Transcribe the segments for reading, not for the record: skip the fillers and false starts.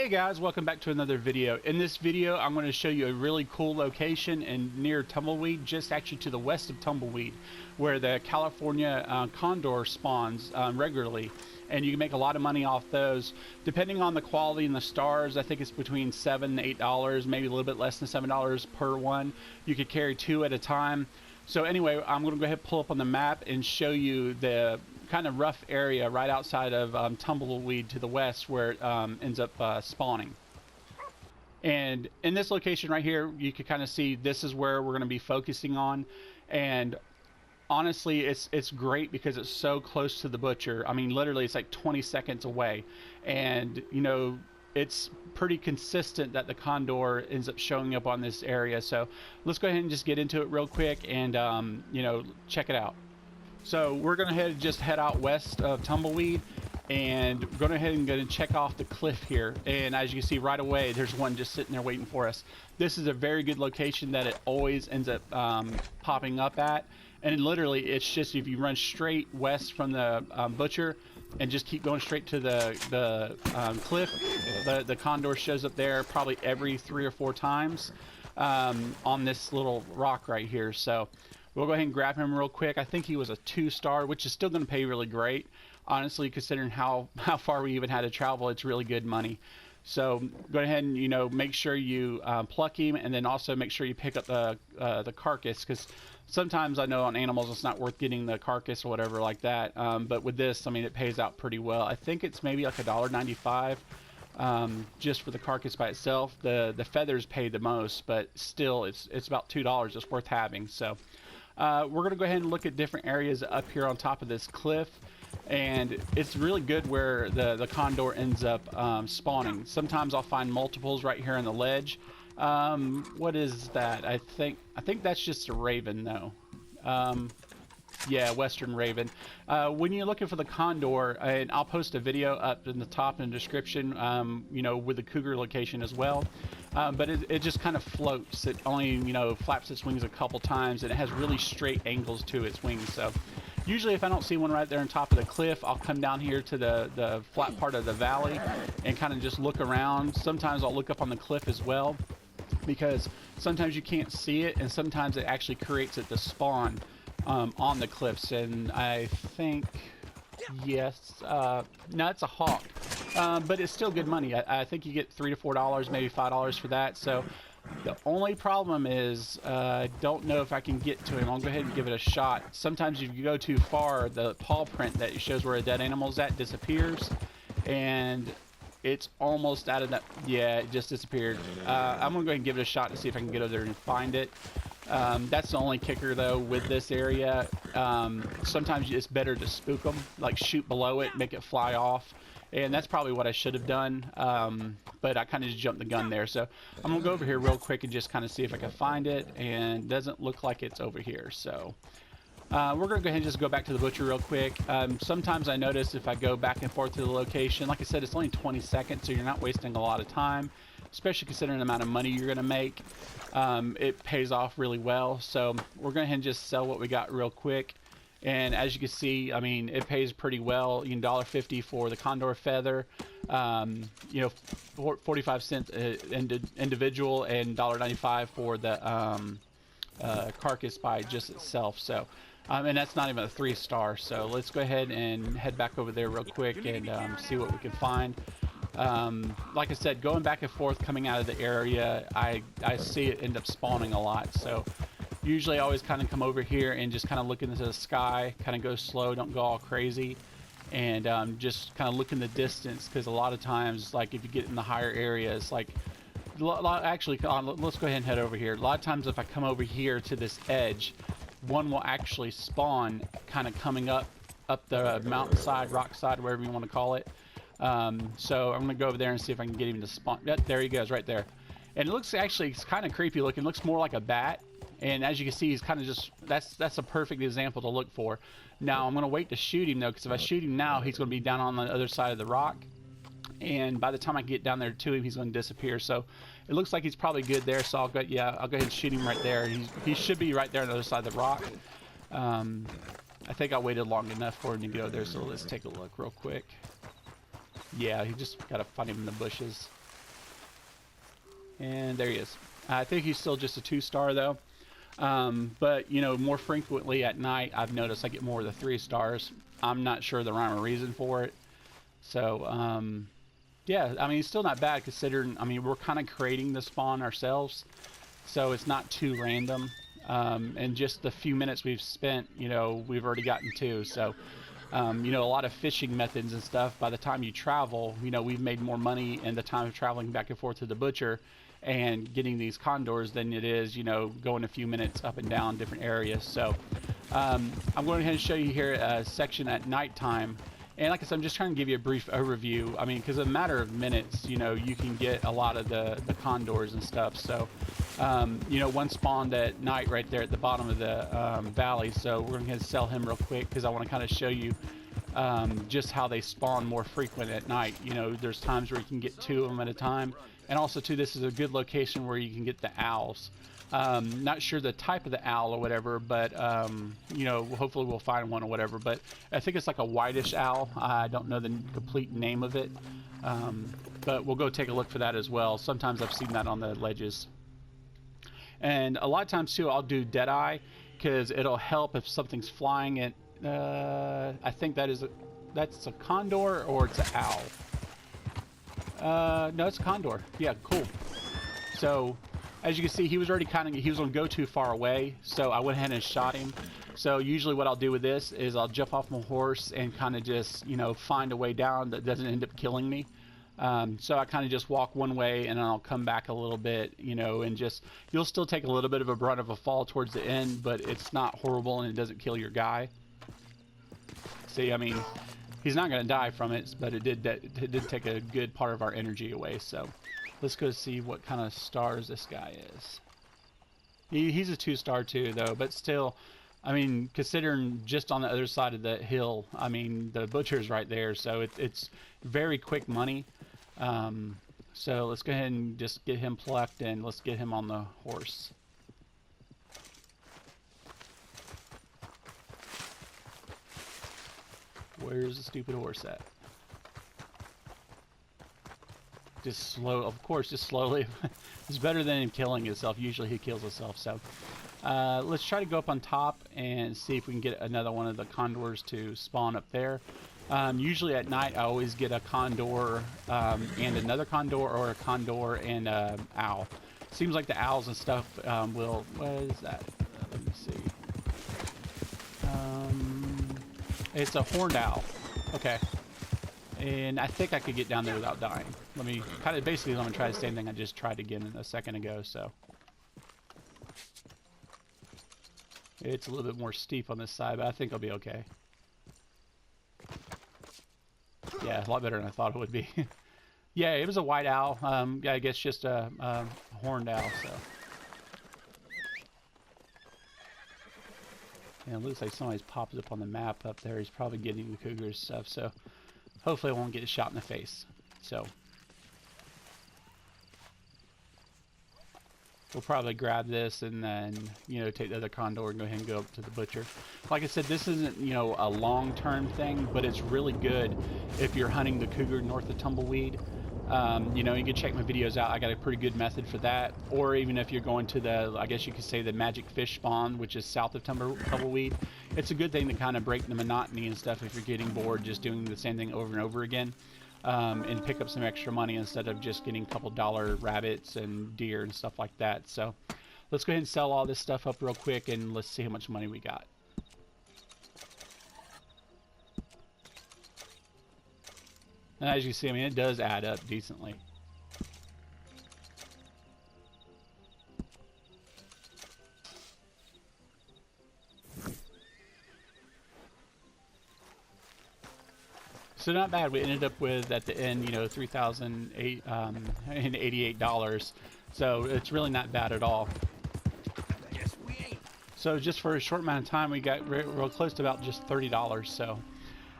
Hey guys, welcome back to another video. In this video, I'm going to show you a really cool location near Tumbleweed, just actually to the west of Tumbleweed, where the California condor spawns regularly, and you can make a lot of money off those. Depending on the quality and the stars, I think it's between $7 and $8, maybe a little bit less than $7 per one. You could carry two at a time. So anyway, I'm going to go ahead and pull up on the map and show you the kind of rough area right outside of Tumbleweed to the west, where it ends up spawning. And in this location right here, you can kind of see this is where we're going to be focusing on. And honestly, it's great because it's so close to the butcher. I mean, literally it's like 20 seconds away, and you know, it's pretty consistent that the condor ends up showing up on this area. So let's go ahead and just get into it real quick and you know, check it out. So we're going to just head out west of Tumbleweed, and we're going to head and check off the cliff here. And as you can see right away, there's one just sitting there waiting for us. This is a very good location that it always ends up popping up at. And literally, it's just if you run straight west from the butcher and just keep going straight to the cliff, the condor shows up there probably every 3 or 4 times on this little rock right here. So we'll go ahead and grab him real quick. I think he was a 2-star, which is still going to pay really great. Honestly, considering how far we even had to travel, it's really good money. So go ahead and, you know, make sure you pluck him, and then also make sure you pick up the carcass, because sometimes I know on animals it's not worth getting the carcass or whatever like that. But with this, I mean, it pays out pretty well. I think it's maybe like $1.95 just for the carcass by itself. The feathers pay the most, but still it's about $2. It's worth having. So we're going to go ahead and look at different areas up here on top of this cliff, and it's really good where the condor ends up spawning. Sometimes I'll find multiples right here on the ledge. What is that? I think that's just a raven though. Yeah, western raven. When you're looking for the condor, and I'll post a video up in the top in the description, you know, with the cougar location as well. But it just kind of floats. It only, you know, flaps its wings a couple times, and it has really straight angles to its wings. So usually if I don't see one right there on top of the cliff, I'll come down here to the flat part of the valley and kind of just look around. Sometimes I'll look up on the cliff as well, because sometimes you can't see it, and sometimes it actually creates it to spawn on the cliffs. And I think, yes, no, it's a hawk, but it's still good money. I think you get $3 to $4, maybe $5 for that. So the only problem is I don't know if I can get to him. I'll go ahead and give it a shot. Sometimes if you go too far, the paw print that shows where a dead animal's at disappears, and it's almost out of that. Yeah, it just disappeared. I'm gonna go ahead and give it a shot to see if I can get over there and find it. That's the only kicker though with this area. Sometimes it's better to spook them, like shoot below it, make it fly off, and that's probably what I should have done, but I kind of just jumped the gun there. So I'm gonna go over here real quick and just kind of see if I can find it, and it doesn't look like it's over here. So we're gonna go ahead and just go back to the butcher real quick. Sometimes I notice if I go back and forth to the location, like I said, it's only 20 seconds, so you're not wasting a lot of time, especially considering the amount of money you're gonna make. It pays off really well. So we're going to just sell what we got real quick, and as you can see, I mean, it pays pretty well. You can $1.50 for the condor feather, you know, 45 cents individual, and $1.95 for the carcass by just itself. So and that's not even a 3-star. So let's go ahead and head back over there real quick and see what we can find. Like I said, going back and forth coming out of the area, I see it end up spawning a lot. So usually I always kind of come over here and just kind of look into the sky, kind of go slow, don't go all crazy, and just kind of look in the distance, because a lot of times, like if you get in the higher areas, like actually, let's go ahead and head over here. A lot of times if I come over here to this edge, one will actually spawn kind of coming up the mountainside, rock side, whatever you want to call it. So I'm gonna go over there and see if I can get him to spawn. Yep, there he goes right there. And it looks, actually, it's kind of creepy looking. It looks more like a bat, and as you can see, he's kind of just, that's a perfect example to look for. Now I'm gonna wait to shoot him though, because if I shoot him now, he's gonna be down on the other side of the rock, and by the time I get down there to him, he's gonna disappear. So it looks like he's probably good there, so I'll go ahead and shoot him right there. He should be right there on the other side of the rock. I think I waited long enough for him to go there, so let's take a look real quick. Yeah, he just gotta find him in the bushes. And there he is. I think he's still just a 2-star though. But you know, more frequently at night, I've noticed I get more of the 3 stars. I'm not sure the rhyme or reason for it. So, yeah, I mean, it's still not bad considering, I mean, we're kind of creating the spawn ourselves. So it's not too random. And just the few minutes we've spent, you know, we've already gotten 2. So, you know, a lot of fishing methods and stuff, by the time you travel, you know, we've made more money in the time of traveling back and forth to the butcher and getting these condors than it is, you know, going a few minutes up and down different areas. So I'm going ahead and show you here a section at nighttime. And like I said, I'm just trying to give you a brief overview. I mean, because in a matter of minutes, you know, you can get a lot of the condors and stuff. So, you know, one spawned at night right there at the bottom of the valley. So we're going to sell him real quick because I want to kind of show you just how they spawn more frequent at night. You know, there's times where you can get 2 of them at a time. And also, too, this is a good location where you can get the owls. Not sure the type of the owl or whatever, but, you know, hopefully we'll find one or whatever. But I think it's like a whitish owl. I don't know the complete name of it. But we'll go take a look for that as well. Sometimes I've seen that on the ledges. And a lot of times, too, I'll do Deadeye because it'll help if something's flying at... I think that's a condor or it's an owl. No, it's a condor. Yeah, cool. So, as you can see, he was already he was going to go too far away, so I went ahead and shot him. So usually what I'll do with this is I'll jump off my horse and kind of just, you know, find a way down that doesn't end up killing me. So I kind of just walk one way and then I'll come back a little bit, you know, and just, you'll still take a little bit of a brunt of a fall towards the end, but it's not horrible and it doesn't kill your guy. See, I mean, he's not going to die from it, but it did take a good part of our energy away. So let's go see what kind of stars this guy is. He's a 2-star too, though, but still, I mean, considering just on the other side of the hill, I mean, the butcher's right there, so it's very quick money. So let's go ahead and just get him plucked and let's get him on the horse. Where's the stupid horse at? Just slow, of course, just slowly. It's better than him killing himself. Usually he kills himself. So let's try to go up on top and see if we can get another one of the condors to spawn up there. Usually at night I always get a condor and another condor, or a condor and an owl. Seems like the owls and stuff will... What is that? Let me see. It's a horned owl. Okay. And I think I could get down there without dying. Let me try the same thing I just tried again a second ago, so. It's a little bit more steep on this side, but I think I'll be okay. Yeah, a lot better than I thought it would be. Yeah, it was a white owl. I guess just a horned owl, so. Yeah, it looks like somebody's popped up on the map up there. He's probably getting the cougars stuff, so hopefully I won't get shot in the face. So we'll probably grab this and then, you know, take the other condor and go ahead and go up to the butcher. Like I said, this isn't, you know, a long-term thing, but it's really good if you're hunting the cougar north of Tumbleweed. You know, you can check my videos out. I got a pretty good method for that. Or even if you're going to the, I guess you could say, the magic fish spawn, which is south of Tumbleweed. It's a good thing to kind of break the monotony and stuff if you're getting bored just doing the same thing over and over again. And pick up some extra money instead of just getting a couple dollar rabbits and deer and stuff like that. So let's go ahead and sell all this stuff up real quick and let's see how much money we got. And as you see, I mean, it does add up decently. So not bad. We ended up with, at the end, you know, $3,088. So it's really not bad at all. Yes, we ain't. So just for a short amount of time, we got real close to about just $30. So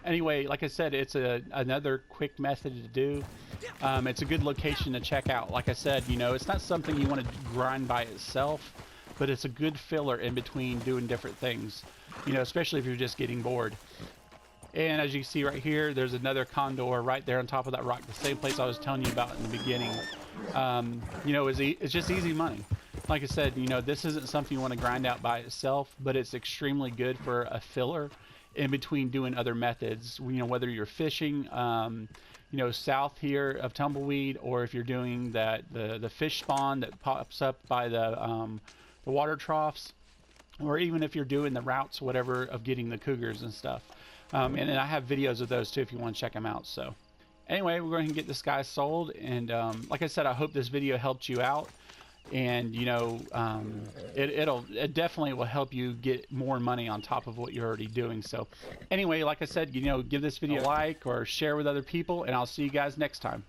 anyway, like I said, it's another quick method to do. It's a good location to check out. Like I said, you know, it's not something you want to grind by itself, but it's a good filler in between doing different things, you know, especially if you're just getting bored. And as you see right here, there's another condor right there on top of that rock, the same place I was telling you about in the beginning. you know, it's just easy money. Like I said, you know, this isn't something you want to grind out by itself, but it's extremely good for a filler in between doing other methods. You know, whether you're fishing, you know, south here of Tumbleweed, or if you're doing the fish spawn that pops up by the water troughs, or even if you're doing the routes, whatever, of getting the cougars and stuff. And then I have videos of those too if you want to check them out. So anyway, we're going to get this guy sold, and like I said, I hope this video helped you out. And you know, it definitely will help you get more money on top of what you're already doing. So anyway, like I said, you know, give this video a like or share with other people, and I'll see you guys next time.